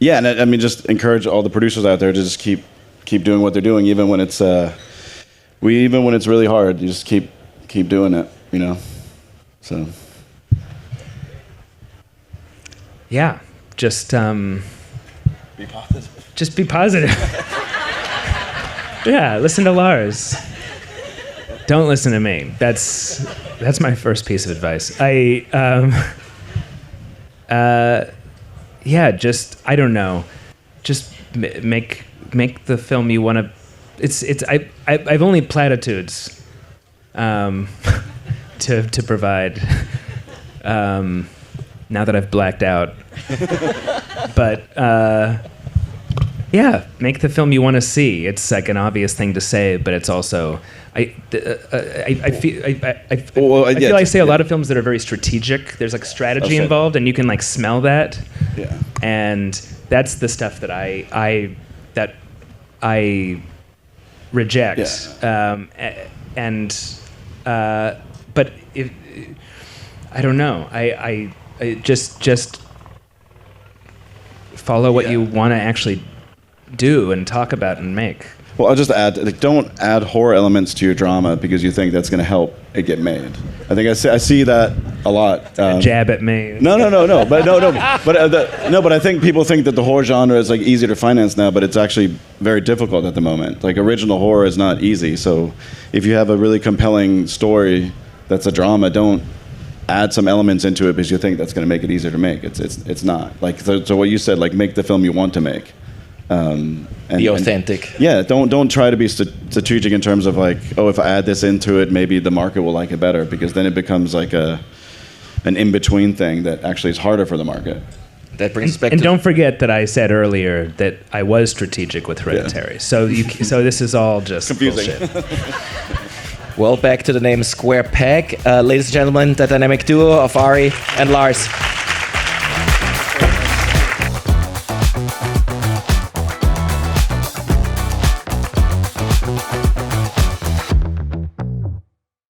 I mean, just encourage all the producers out there to just keep doing what they're doing, even when it's really hard. You just keep doing it. So. Yeah, just be positive. Just be positive. Yeah, listen to Lars. Don't listen to me. That's my first piece of advice. I don't know. Just make the film you want to. I've only platitudes to provide. Now that I've blacked out, but make the film you want to see. It's like an obvious thing to say, but it's also I feel I say a lot of films that are very strategic. There's like strategy involved, and you can like smell that. Yeah. And that's the stuff that I reject. Yeah. But if I don't know, I just follow what you want to actually do and talk about and make. Well, I'll just add, like, don't add horror elements to your drama because you think that's going to help it get made. I think I see that a lot. Jab at me. No. But I think people think that the horror genre is like easy to finance now, but it's actually very difficult at the moment. Like, original horror is not easy. So if you have a really compelling story that's a drama, don't add some elements into it because you think that's going to make it easier to make. It's not. Like, so what you said, like, make the film you want to make. Be authentic. Don't try to be strategic in terms of like, oh, if I add this into it, maybe the market will like it better, because then it becomes like an in-between thing that actually is harder for the market. That brings us back and don't forget that I said earlier that I was strategic with Hereditary. Yeah. So this is all just confusing. Bullshit. Well, back to the name Square Peg. Ladies and gentlemen, the dynamic duo of Ari and Lars.